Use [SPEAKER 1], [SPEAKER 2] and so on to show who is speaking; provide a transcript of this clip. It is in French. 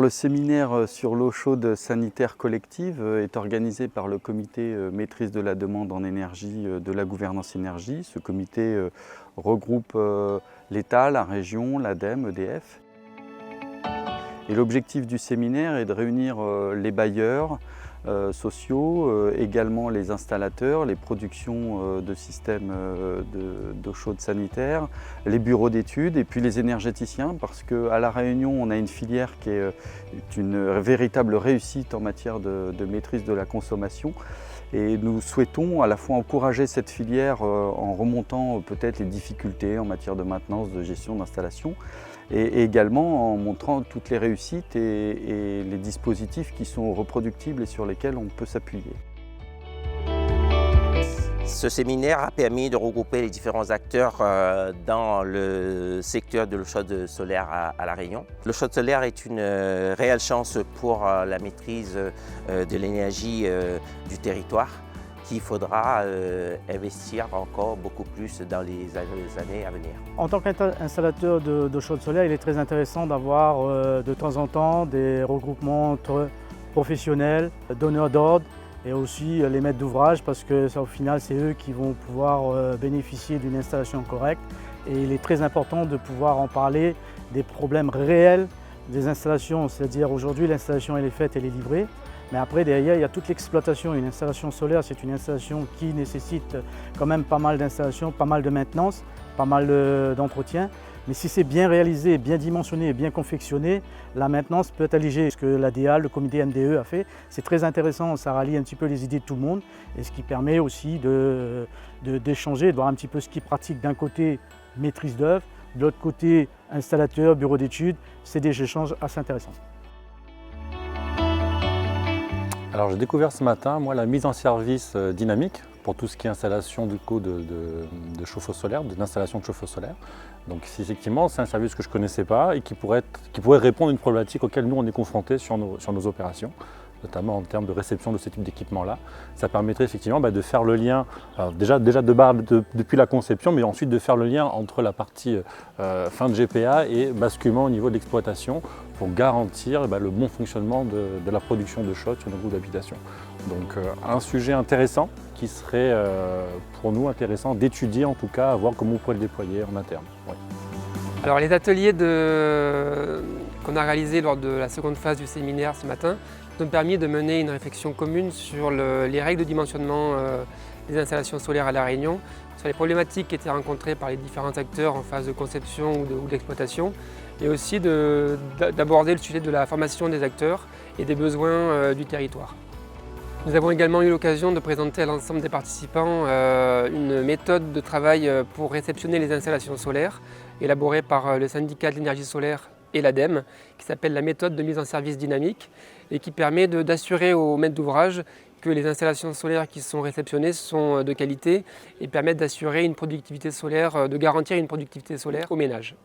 [SPEAKER 1] Le séminaire sur l'eau chaude sanitaire collective est organisé par le comité maîtrise de la demande en énergie de la gouvernance énergie. Ce comité regroupe l'État, la région, l'ADEME, EDF. Et l'objectif du séminaire est de réunir les bailleurs sociaux, également les installateurs, les productions de systèmes d'eau chaude sanitaire, les bureaux d'études et puis les énergéticiens, parce qu'à La Réunion, on a une filière qui est une véritable réussite en matière de maîtrise de la consommation. Et nous souhaitons à la fois encourager cette filière en remontant peut-être les difficultés en matière de maintenance, de gestion, d'installation, et également en montrant toutes les réussites et les dispositifs qui sont reproductibles et sur lesquels on peut s'appuyer.
[SPEAKER 2] Ce séminaire a permis de regrouper les différents acteurs dans le secteur de l'eau chaude solaire à La Réunion. L'eau chaude solaire est une réelle chance pour la maîtrise de l'énergie du territoire qu'il faudra investir encore beaucoup plus dans les années à venir.
[SPEAKER 3] En tant qu'installateur d'eau chaude solaire, il est très intéressant d'avoir de temps en temps des regroupements entre professionnels, donneurs d'ordre, et aussi les maîtres d'ouvrage, parce que au final c'est eux qui vont pouvoir bénéficier d'une installation correcte. Et il est très important de pouvoir en parler des problèmes réels des installations, c'est-à-dire aujourd'hui l'installation elle est faite, elle est livrée, mais après derrière il y a toute l'exploitation. Une installation solaire c'est une installation qui nécessite quand même pas mal d'installation, pas mal de maintenance, pas mal d'entretien. Mais si c'est bien réalisé, bien dimensionné, bien confectionné, la maintenance peut être allégée. Ce que l'ADA, le comité MDE a fait, c'est très intéressant, ça rallie un petit peu les idées de tout le monde et ce qui permet aussi d'échanger, de voir un petit peu ce qui pratique d'un côté maîtrise d'œuvre, de l'autre côté installateur, bureau d'études, c'est des échanges assez intéressants.
[SPEAKER 4] Alors j'ai découvert ce matin moi, la mise en service dynamique pour tout ce qui est installation du coup, de chauffe-eau solaire, d'installation de chauffe-eau solaire. Donc effectivement c'est un service que je ne connaissais pas et qui pourrait répondre à une problématique auquel nous on est confrontés sur nos opérations, notamment en termes de réception de ce type d'équipement-là. Ça permettrait effectivement de faire le lien, déjà depuis la conception, mais ensuite de faire le lien entre la partie fin de GPA et basculement au niveau de l'exploitation pour garantir le bon fonctionnement de la production de chaude sur nos groupes d'habitation. Donc un sujet intéressant qui serait pour nous intéressant d'étudier en tout cas, à voir comment on pourrait le déployer en interne. Oui.
[SPEAKER 5] Alors les ateliers qu'on a réalisés lors de la seconde phase du séminaire ce matin nous ont permis de mener une réflexion commune sur les règles de dimensionnement des installations solaires à La Réunion, sur les problématiques qui étaient rencontrées par les différents acteurs en phase de conception ou d'exploitation, et aussi d'aborder le sujet de la formation des acteurs et des besoins du territoire. Nous avons également eu l'occasion de présenter à l'ensemble des participants une méthode de travail pour réceptionner les installations solaires, élaborée par le syndicat de l'énergie solaire et l'ADEME, qui s'appelle la méthode de mise en service dynamique et qui permet d'assurer aux maîtres d'ouvrage que les installations solaires qui sont réceptionnées sont de qualité et permettent d'assurer une productivité solaire, de garantir une productivité solaire aux ménages.